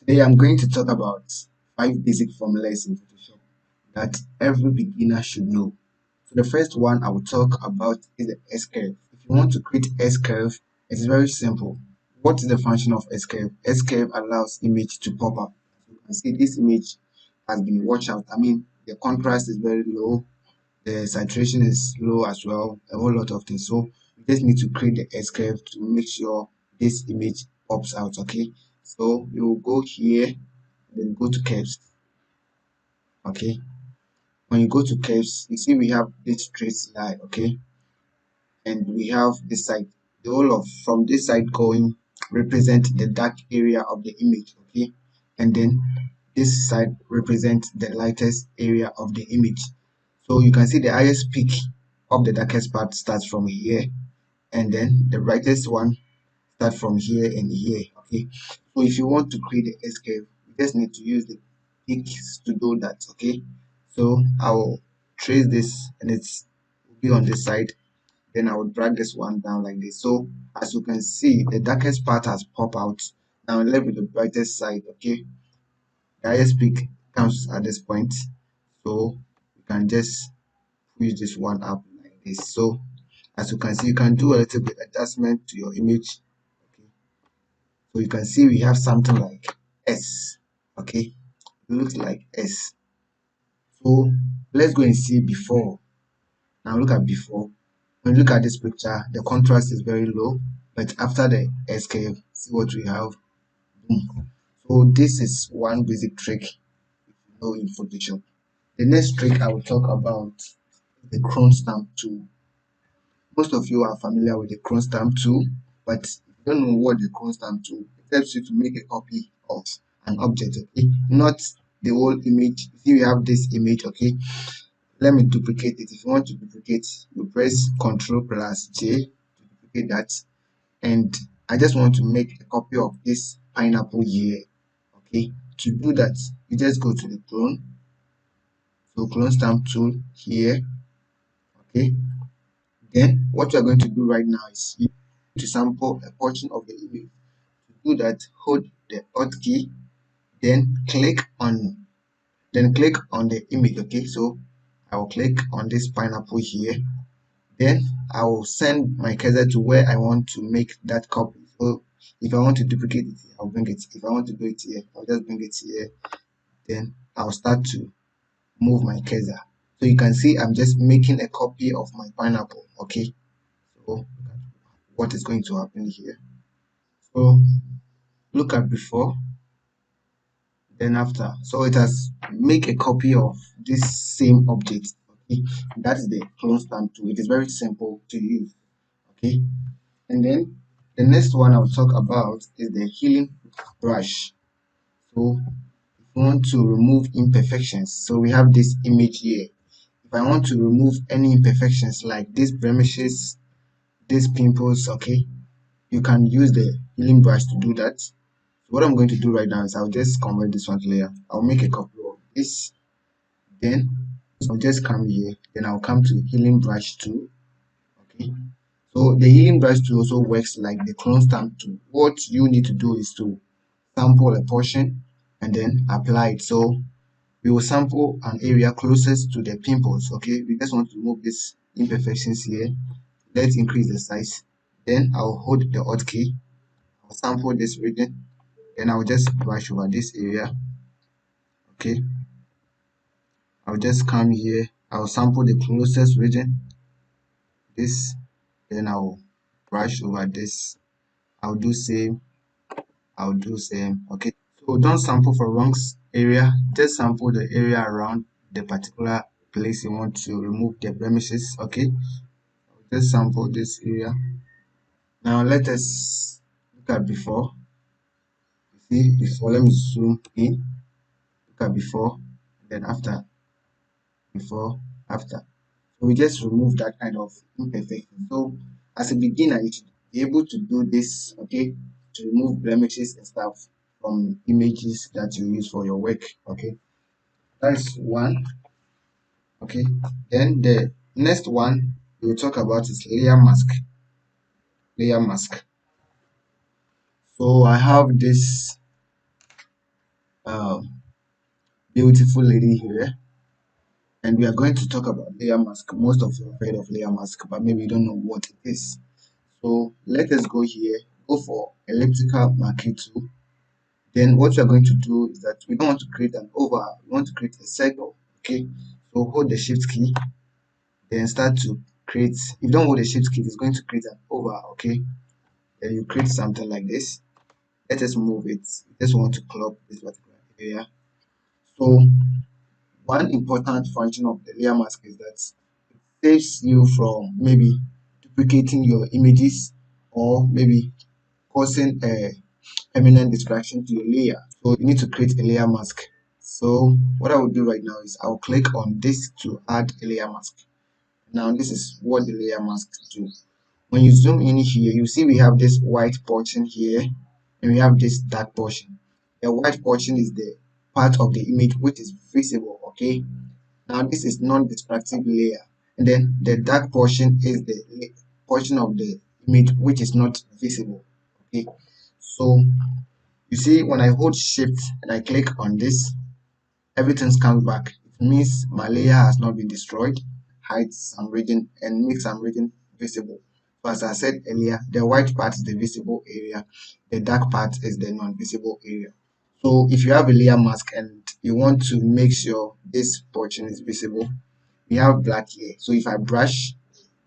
Today I'm going to talk about 5 basic formulas in Photoshop that every beginner should know. So the first one I will talk about is the S-curve. If you want to create S-curve, it is very simple. What is the function of S-curve? S-curve allows image to pop up. You can see this image has been washed out. I mean, the contrast is very low, the saturation is low as well, a whole lot of things. So you just need to create the S-curve to make sure this image pops out. Okay, so you will go here, then go to curves. Okay, when you go to curves, you see we have this straight line. Okay, and we have this side, the whole of from this side going represent the dark area of the image. Okay, and then this side represents the lightest area of the image. So you can see the highest peak of the darkest part starts from here, and then the brightest one start from here and here. Okay, so if you want to create the S-curve, you just need to use the peaks to do that. Okay, so I'll trace this and it's will be on this side, then I will drag this one down like this. So as you can see, the darkest part has popped out. Now I'm left with the brightest side. Okay, the highest peak comes at this point, so you can just push this one up like this. So as you can see, you can do a little bit adjustment to your image. Okay, so you can see we have something like S. Okay, it looks like S. So let's go and see before. Now look at before. When you look at this picture, the contrast is very low, but after the S-curve, see what we have. Boom. So this is one basic trick if you know in Photoshop. The next trick I will talk about is the Chrome Stamp tool. Most of you are familiar with the Chrome Stamp tool, but if you don't know what the Chrome Stamp tool, it helps you to make a copy of an object. Okay, not the whole image. See, we have this image. Okay, let me duplicate it. If you want to duplicate, you press Ctrl plus J to duplicate that, and I just want to make a copy of this pineapple here. Okay, to do that, you just go to the clone, so clone stamp tool here. Okay, then what you are going to do right now is you need to sample a portion of the image. To do that, hold the Alt key, then click on the image. Okay, so I will click on this pineapple here, then I will send my cursor to where I want to make that copy. So if I want to duplicate it, I'll bring it. If I want to do it here, I'll just bring it here, then I'll start to move my cursor. So you can see I'm just making a copy of my pineapple. Okay, so what is going to happen here? So look at before, then after. So it has make a copy of this same object. Okay, that is the clone stamp tool. It is very simple to use. Okay, and then the next one I'll talk about is the healing brush. So if you want to remove imperfections, so we have this image here. If I want to remove any imperfections like these blemishes, these pimples, okay, you can use the healing brush to do that. So what I'm going to do right now is I'll just convert this one to layer. I'll make a copy of this, then I'll just come here, then I'll come to healing brush tool. Okay, so the healing brush tool also works like the clone stamp tool. What you need to do is to sample a portion and then apply it. So we will sample an area closest to the pimples. Okay, we just want to remove these imperfections here. Let's increase the size. Then I'll hold the Alt key. I'll sample this region. Then I'll just brush over this area. Okay, I'll just come here. I'll sample the closest region. This. Then I'll brush over this. I'll do same. I'll do same. Okay, so don't sample for wrong area, just sample the area around the particular place you want to remove the blemishes. Okay, just sample this area. Now let us look at before. You see before, let me zoom in. Look at before, then after. Before, after. So we just remove that kind of imperfection. So as a beginner, you should be able to do this. Okay, to remove blemishes and stuff from images that you use for your work. Okay, that's one. Okay, then the next one we'll talk about is layer mask. Layer mask. So I have this um, beautiful lady here, and we are going to talk about layer mask. Most of you have heard of layer mask, but maybe you don't know what it is. So let us go here, go for elliptical marquee tool. Then what we are going to do is that we don't want to create an oval, we want to create a circle. Okay, so hold the shift key, then start to create. If you don't hold the shift key, it's going to create an oval. Okay, then you create something like this. Let us move it. We just want to club this particular area. So one important function of the layer mask is that saves you from maybe duplicating your images or maybe causing a permanent distraction to your layer. So you need to create a layer mask. So what I will do right now is I'll click on this to add a layer mask. Now this is what the layer mask do. When you zoom in here, you see we have this white portion here and we have this dark portion. The white portion is the part of the image which is visible, okay? Now this is non-destructive layer, and then the dark portion is the portion of the image which is not visible. Okay, so you see when I hold shift and I click on this, everything comes back. It means my layer has not been destroyed, hides some region and makes some region visible. So as I said earlier, the white part is the visible area, the dark part is the non-visible area. So if you have a layer mask and you want to make sure this portion is visible, we have black here. So if I brush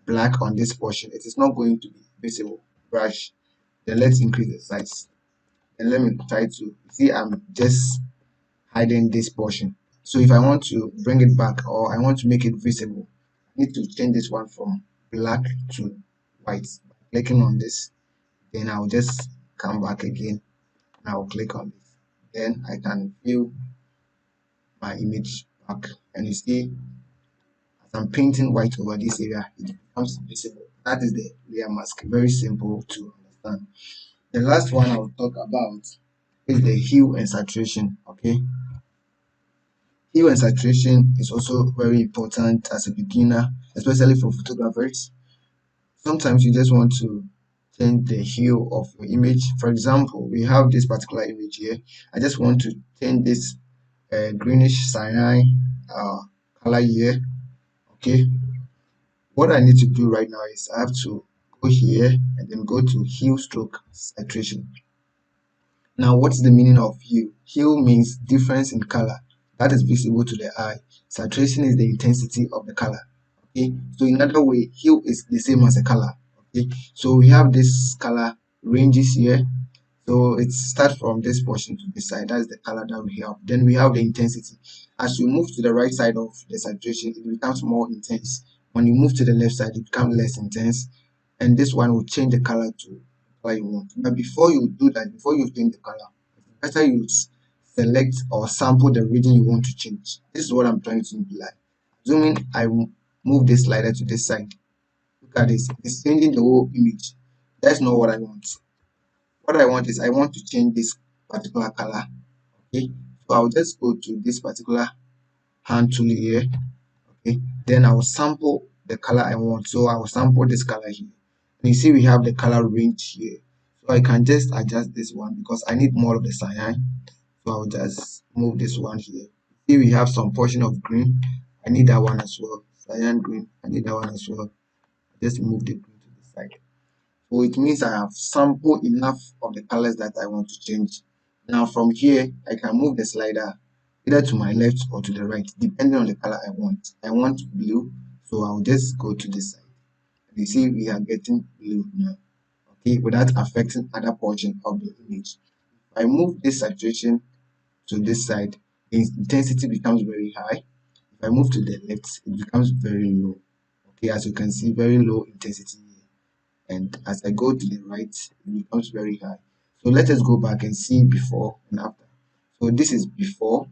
black on this portion, it is not going to be visible. Brush. Then let's increase the size. And let me try to see, I'm just hiding this portion. So if I want to bring it back or I want to make it visible, I need to change this one from black to white. By clicking on this, then I'll just come back again and I'll click on this. Then I can view my image back, and you see as I'm painting white over this area, it becomes visible. That is the layer mask. Very simple to understand. The last one I'll talk about is the hue and saturation. Okay, hue and saturation is also very important as a beginner, especially for photographers. Sometimes you just want to change the hue of your image. For example, we have this particular image here. I just want to change this greenish cyan uh, color here. Okay, what I need to do right now is I have to go here and then go to hue stroke saturation. Now, what's the meaning of hue? Hue means difference in color that is visible to the eye. Saturation is the intensity of the color. Okay, so in another way, hue is the same as a color. Okay, so we have this color ranges here. So it starts from this portion to this side. That's the color that we have. Then we have the intensity. As you move to the right side of the saturation, it becomes more intense. When you move to the left side, it becomes less intense. And this one will change the color to the color you want. But before you do that, before you change the color, it's better you select or sample the region you want to change. This is what I'm trying to imply. Zooming, I move this slider to this side. Look at this. It's changing the whole image. That's not what I want. What I want is I want to change this particular color. Okay, so I'll just go to this particular hand tool here. Okay, then I'll sample the color I want. So I'll sample this color here. And you see we have the color range here. So I can just adjust this one because I need more of the cyan. So I'll just move this one here. See we have some portion of green. I need that one as well. Cyan green. I need that one as well. Just move the green to the side. So it means I have sampled enough of the colors that I want to change. Now from here, I can move the slider either to my left or to the right, depending on the color I want. I want blue, so I'll just go to this side. You see we are getting blue now, okay, without affecting other portion of the image. If I move this saturation to this side, the intensity becomes very high. If I move to the left, it becomes very low. Okay, as you can see, very low intensity here. And as I go to the right, it becomes very high. So let us go back and see before and after. So this is before,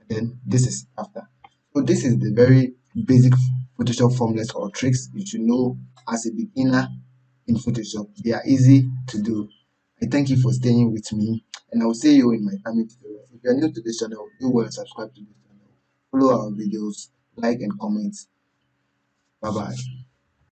and then this is after. So this is the very basic Photoshop formulas or tricks you should know as a beginner in Photoshop. They are easy to do. I thank you for staying with me, and I will see you in my coming tutorials. If you are new to this channel, do well subscribe to this channel, follow our videos, like and comment. Bye bye.